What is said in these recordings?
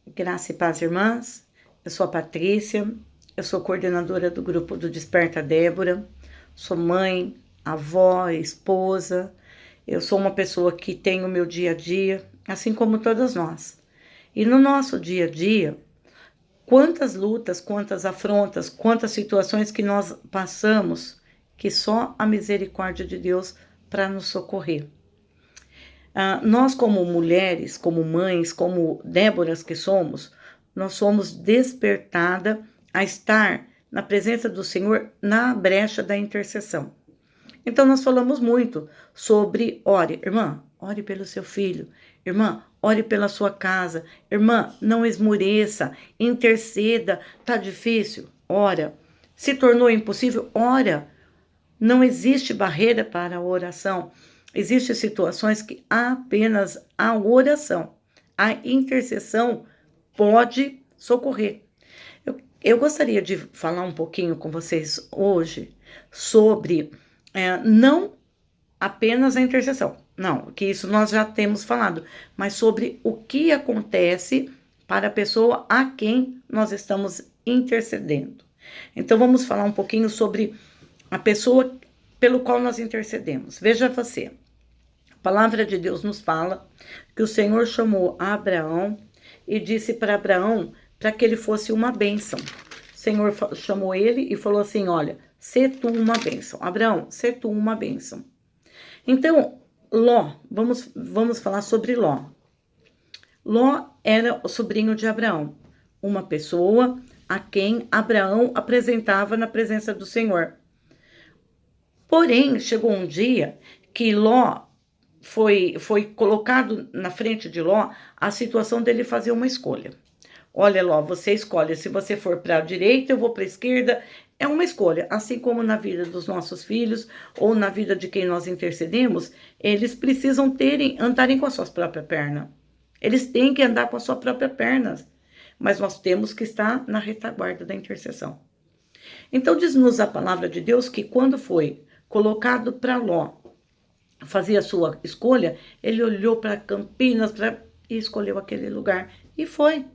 Graça e paz, irmãs. Eu sou a Patrícia, eu sou coordenadora do grupo do Desperta Débora, sou mãe, avó, esposa. Eu sou uma pessoa que tem o meu dia a dia, assim como todas nós. E no nosso dia a dia, quantas lutas, quantas afrontas, quantas situações que nós passamos, que só a misericórdia de Deus para nos socorrer. Nós, como mulheres, como mães, como Déboras que somos, nós somos despertada a estar na presença do Senhor na brecha da intercessão. Então, nós falamos muito sobre ore, irmã, ore pelo seu filho, irmã, ore pela sua casa, irmã, não esmoreça, interceda, tá difícil, ora. Se tornou impossível, ora. Não existe barreira para a oração. Existem situações que apenas a oração, a intercessão pode socorrer. Eu gostaria de falar um pouquinho com vocês hoje sobre não apenas a intercessão, não, que isso nós já temos falado, mas sobre o que acontece para a pessoa a quem nós estamos intercedendo. Então vamos falar um pouquinho sobre a pessoa pelo qual nós intercedemos. Veja você, a palavra de Deus nos fala que o Senhor chamou Abraão e disse para Abraão para que ele fosse uma bênção. O Senhor chamou ele e falou assim, olha, sê tu uma bênção. Abraão, sê tu uma bênção. Então, Ló, vamos falar sobre Ló. Ló era o sobrinho de Abraão, uma pessoa a quem Abraão apresentava na presença do Senhor. Porém, chegou um dia que Ló foi colocado na frente de Ló a situação dele fazer uma escolha. Olha, Ló, você escolhe, se você for para a direita, eu vou para a esquerda. É uma escolha, assim como na vida dos nossos filhos ou na vida de quem nós intercedemos, eles precisam andarem com as suas próprias pernas. Eles têm que andar com a sua própria perna, mas nós temos que estar na retaguarda da intercessão. Então diz-nos a palavra de Deus que quando foi colocado para Ló fazer a sua escolha, ele olhou para Campinas e escolheu aquele lugar. E foi.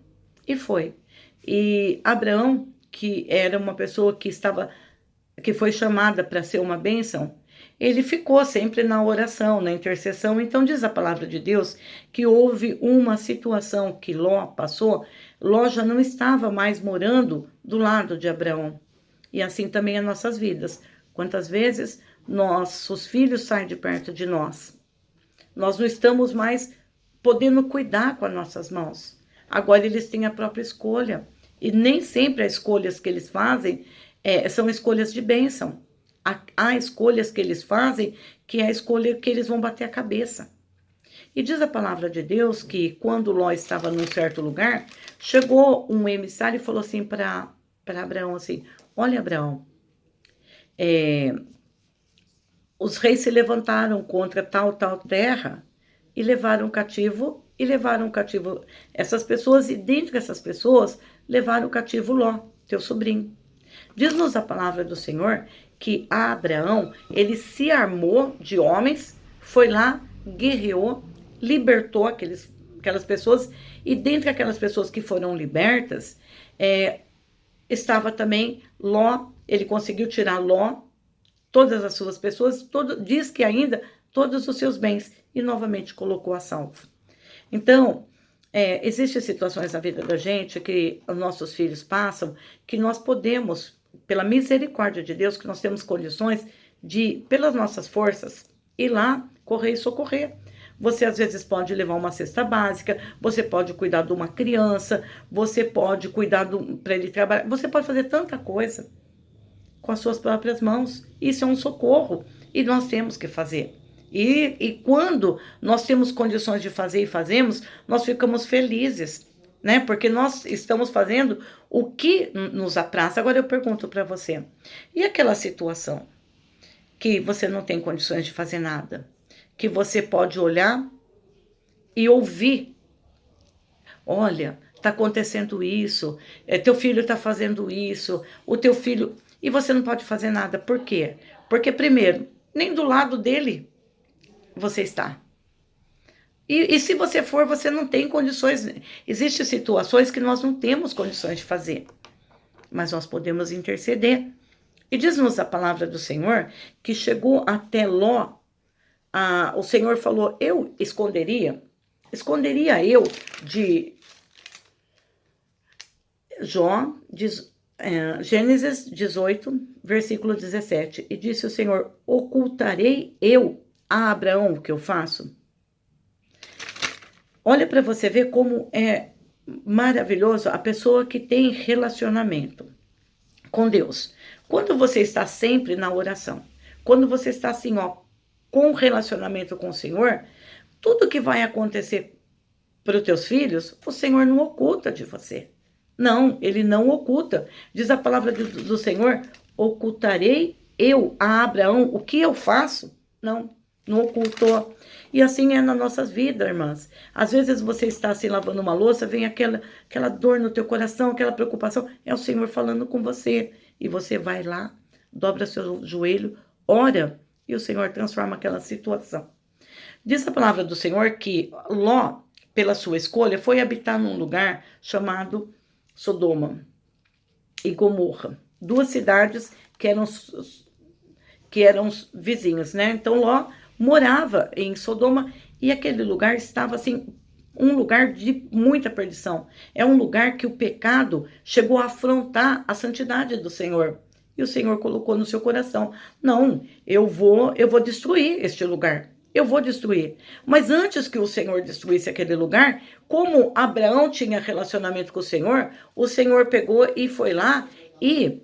E Abraão, que era uma pessoa que foi chamada para ser uma bênção, ele ficou sempre na oração, na intercessão. Então diz a palavra de Deus que houve uma situação que Ló passou. Ló já não estava mais morando do lado de Abraão. E assim também as nossas vidas. Quantas vezes nossos filhos saem de perto de nós? Nós não estamos mais podendo cuidar com as nossas mãos. Agora eles têm a própria escolha. E nem sempre as escolhas que eles fazem são escolhas de bênção. Há escolhas que eles fazem que é a escolha que eles vão bater a cabeça. E diz a palavra de Deus que quando Ló estava num certo lugar, chegou um emissário e falou assim para Abraão assim, olha, Abraão, os reis se levantaram contra tal terra e levaram cativo essas pessoas, e dentre essas pessoas levaram cativo Ló, teu sobrinho. Diz-nos a palavra do Senhor que Abraão, ele se armou de homens, foi lá, guerreou, libertou aquelas pessoas, e dentre aquelas pessoas que foram libertas, estava também Ló. Ele conseguiu tirar Ló, todas as suas pessoas, diz que ainda todos os seus bens, e novamente colocou a salvo. Então, existem situações na vida da gente que os nossos filhos passam, que nós podemos, pela misericórdia de Deus, que nós temos condições de, pelas nossas forças, ir lá, correr e socorrer. Você às vezes pode levar uma cesta básica, você pode cuidar de uma criança, você pode cuidar para ele trabalhar, você pode fazer tanta coisa com as suas próprias mãos. Isso é um socorro e nós temos que fazer. E quando nós temos condições de fazer e fazemos, nós ficamos felizes, né? Porque nós estamos fazendo o que nos apraz. Agora eu pergunto para você, e aquela situação que você não tem condições de fazer nada, que você pode olhar e ouvir, olha, está acontecendo isso, teu filho está fazendo isso, o teu filho, e você não pode fazer nada. Por quê? Porque primeiro, nem do lado dele você está. E se você for, você não tem condições. Existem situações que nós não temos condições de fazer, mas nós podemos interceder. E diz-nos a palavra do Senhor que chegou até Ló. O Senhor falou, eu esconderia eu de Gênesis 18, versículo 17. E disse o Senhor, ocultarei eu a Abraão o que eu faço? Olha para você ver como é maravilhoso a pessoa que tem relacionamento com Deus. Quando você está sempre na oração, quando você está assim, com relacionamento com o Senhor, tudo que vai acontecer para os teus filhos, o Senhor não oculta de você. Não, ele não oculta. Diz a palavra do Senhor, ocultarei eu a Abraão o que eu faço? Não ocultou. E assim é nas nossas vidas, irmãs. Às vezes você está assim lavando uma louça, vem aquela dor no teu coração, aquela preocupação, é o Senhor falando com você. E você vai lá, dobra seu joelho, ora, e o Senhor transforma aquela situação. Diz a palavra do Senhor que Ló, pela sua escolha, foi habitar num lugar chamado Sodoma e Gomorra. 2 cidades que eram vizinhas, né? Então Ló morava em Sodoma e aquele lugar estava assim, um lugar de muita perdição. É um lugar que o pecado chegou a afrontar a santidade do Senhor. E o Senhor colocou no seu coração, não, eu vou destruir este lugar. Eu vou destruir. Mas antes que o Senhor destruísse aquele lugar, como Abraão tinha relacionamento com o Senhor pegou e foi lá e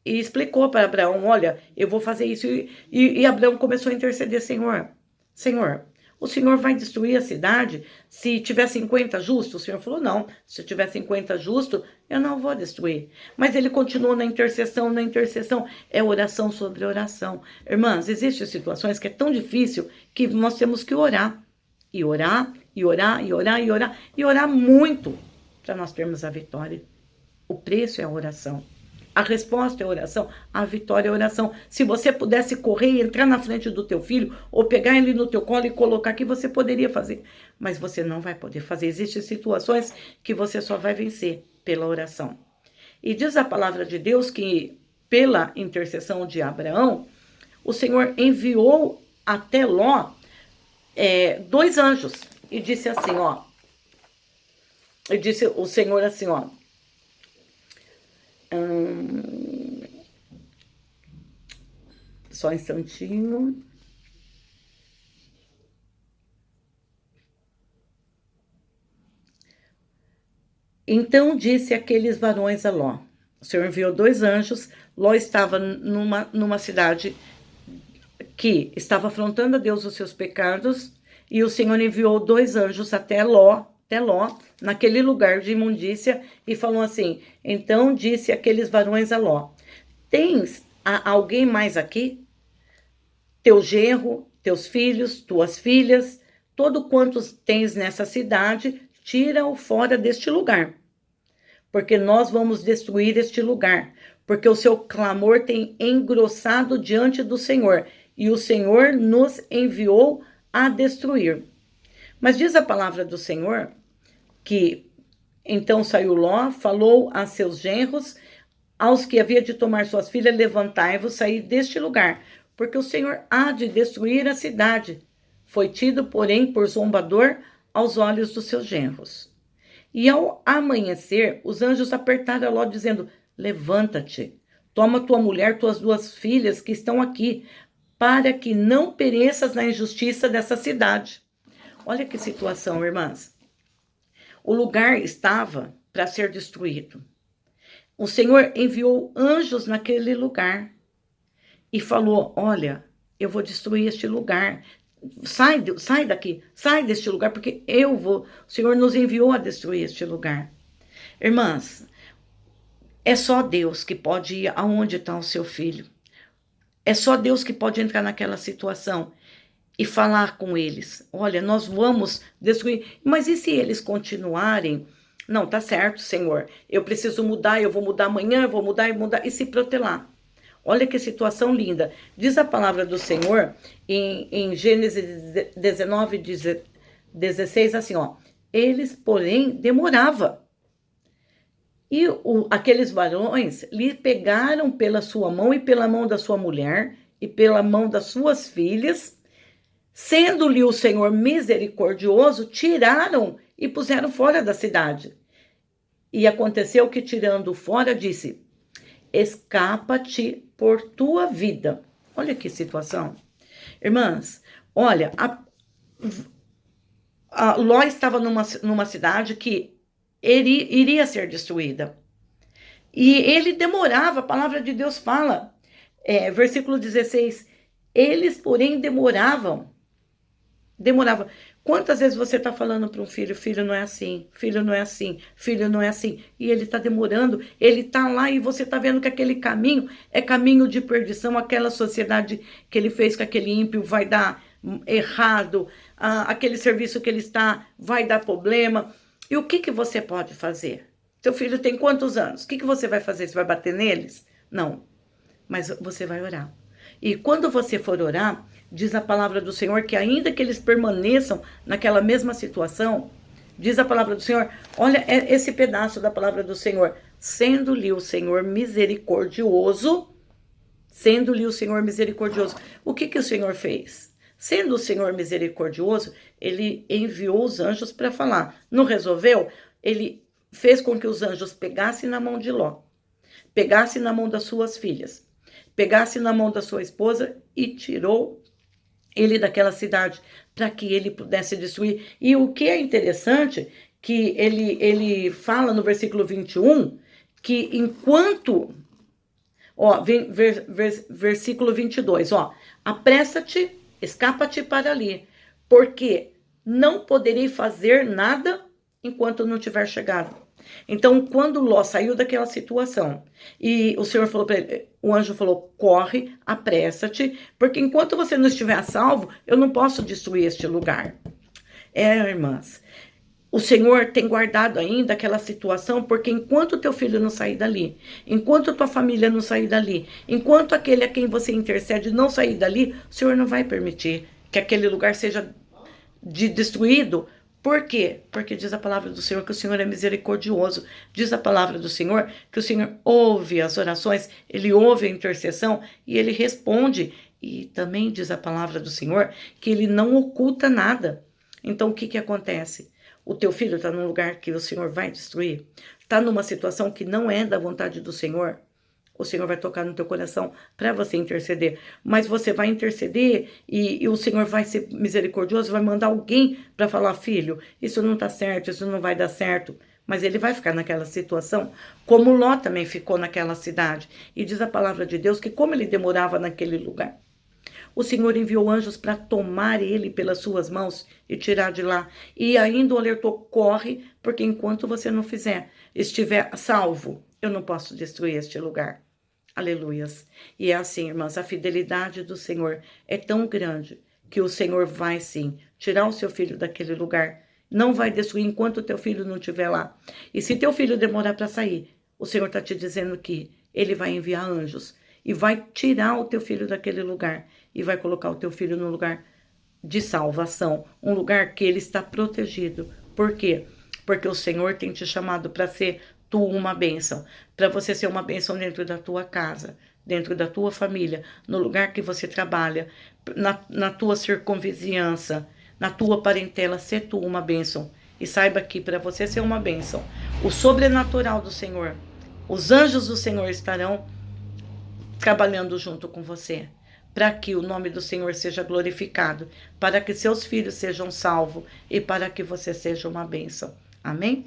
explicou para Abraão, olha, eu vou fazer isso. E Abraão começou a interceder, Senhor, o Senhor vai destruir a cidade se tiver 50 justos? O Senhor falou, não, se tiver 50 justos, eu não vou destruir. Mas ele continuou na intercessão, é oração sobre oração. Irmãs, existem situações que é tão difícil que nós temos que orar. E orar, e orar, e orar, e orar, e orar muito para nós termos a vitória. O preço é a oração. A resposta é a oração, a vitória é a oração. Se você pudesse correr e entrar na frente do teu filho, ou pegar ele no teu colo e colocar aqui, você poderia fazer. Mas você não vai poder fazer. Existem situações que você só vai vencer pela oração. E diz a palavra de Deus que, pela intercessão de Abraão, o Senhor enviou até Ló 2 anjos. E disse assim, e disse o Senhor assim, só um instantinho. Então disse aqueles varões a Ló. O Senhor enviou 2 anjos. Ló estava numa cidade que estava afrontando a Deus os seus pecados. E o Senhor enviou 2 anjos até Ló, naquele lugar de imundícia, e falou assim, então disse aqueles varões a Ló, tens alguém mais aqui? Teu genro, teus filhos, tuas filhas, todo quantos tens nessa cidade, tira-o fora deste lugar, porque nós vamos destruir este lugar, porque o seu clamor tem engrossado diante do Senhor, e o Senhor nos enviou a destruir. Mas diz a palavra do Senhor que então saiu Ló, falou a seus genros, aos que havia de tomar suas filhas, levantai-vos, sair deste lugar, porque o Senhor há de destruir a cidade. Foi tido, porém, por zombador aos olhos dos seus genros. E ao amanhecer, os anjos apertaram a Ló, dizendo, levanta-te, toma tua mulher, tuas 2 filhas que estão aqui, para que não pereças na injustiça dessa cidade. Olha que situação, irmãs. O lugar estava para ser destruído. O Senhor enviou anjos naquele lugar e falou, olha, eu vou destruir este lugar. Sai daqui, sai deste lugar, porque o Senhor nos enviou a destruir este lugar. Irmãs, é só Deus que pode ir aonde está o seu filho. É só Deus que pode entrar naquela situação e falar com eles. Olha, nós vamos destruir. Mas e se eles continuarem? Não, tá certo, Senhor. Eu preciso mudar, eu vou mudar amanhã, eu vou mudar e se protelar. Olha que situação linda. Diz a palavra do Senhor em Gênesis 19, 16, assim, ó. Eles, porém, demorava. E aqueles varões lhe pegaram pela sua mão e pela mão da sua mulher e pela mão das suas filhas, sendo-lhe o Senhor misericordioso, tiraram e puseram fora da cidade. E aconteceu que, tirando fora, disse: escapa-te por tua vida. Olha que situação. Irmãs, olha, a Ló estava numa cidade que iria ser destruída. E ele demorava, a palavra de Deus fala, versículo 16, eles, porém, demoravam. Quantas vezes você está falando para um filho, filho não é assim, filho não é assim, filho não é assim, e ele está demorando, ele está lá e você está vendo que aquele caminho é caminho de perdição, aquela sociedade que ele fez com aquele ímpio vai dar errado, aquele serviço que ele está vai dar problema. E o que você pode fazer? Seu filho tem quantos anos? O que você vai fazer? Você vai bater neles? Não, mas você vai orar. E quando você for orar, diz a palavra do Senhor que ainda que eles permaneçam naquela mesma situação, diz a palavra do Senhor, olha esse pedaço da palavra do Senhor, sendo-lhe o Senhor misericordioso, o que o Senhor fez? Sendo o Senhor misericordioso, ele enviou os anjos para falar. Não resolveu? Ele fez com que os anjos pegassem na mão de Ló, pegassem na mão das suas filhas, pegasse na mão da sua esposa e tirou ele daquela cidade para que ele pudesse destruir. E o que é interessante, que ele fala no versículo 21, que enquanto, versículo 22, apressa-te, escapa-te para ali, porque não poderei fazer nada enquanto não tiver chegado. Então, quando Ló saiu daquela situação e o Senhor falou para ele, o anjo falou, corre, apressa-te, porque enquanto você não estiver a salvo, eu não posso destruir este lugar. Irmãs, o Senhor tem guardado ainda aquela situação, porque enquanto teu filho não sair dali, enquanto tua família não sair dali, enquanto aquele a quem você intercede não sair dali, o Senhor não vai permitir que aquele lugar seja destruído. Por quê? Porque diz a palavra do Senhor que o Senhor é misericordioso. Diz a palavra do Senhor que o Senhor ouve as orações, ele ouve a intercessão e ele responde. E também diz a palavra do Senhor que ele não oculta nada. Então o que acontece? O teu filho está num lugar que o Senhor vai destruir? Está numa situação que não é da vontade do Senhor? O Senhor vai tocar no teu coração para você interceder. Mas você vai interceder e o Senhor vai ser misericordioso, vai mandar alguém para falar, filho, isso não está certo, isso não vai dar certo. Mas ele vai ficar naquela situação, como Ló também ficou naquela cidade. E diz a palavra de Deus que como ele demorava naquele lugar, o Senhor enviou anjos para tomar ele pelas suas mãos e tirar de lá. E ainda o alertou, corre, porque enquanto você não estiver salvo, eu não posso destruir este lugar. Aleluias. E é assim, irmãs, a fidelidade do Senhor é tão grande que o Senhor vai sim tirar o seu filho daquele lugar. Não vai destruir enquanto o teu filho não estiver lá. E se teu filho demorar para sair, o Senhor está te dizendo que ele vai enviar anjos e vai tirar o teu filho daquele lugar e vai colocar o teu filho no lugar de salvação, um lugar que ele está protegido. Por quê? Porque o Senhor tem te chamado para ser uma bênção, para você ser uma bênção dentro da tua casa, dentro da tua família, no lugar que você trabalha, na tua circunvizinhança, na tua parentela, ser tu uma bênção. E saiba que para você ser uma bênção, o sobrenatural do Senhor, os anjos do Senhor estarão trabalhando junto com você, para que o nome do Senhor seja glorificado, para que seus filhos sejam salvos e para que você seja uma bênção. Amém?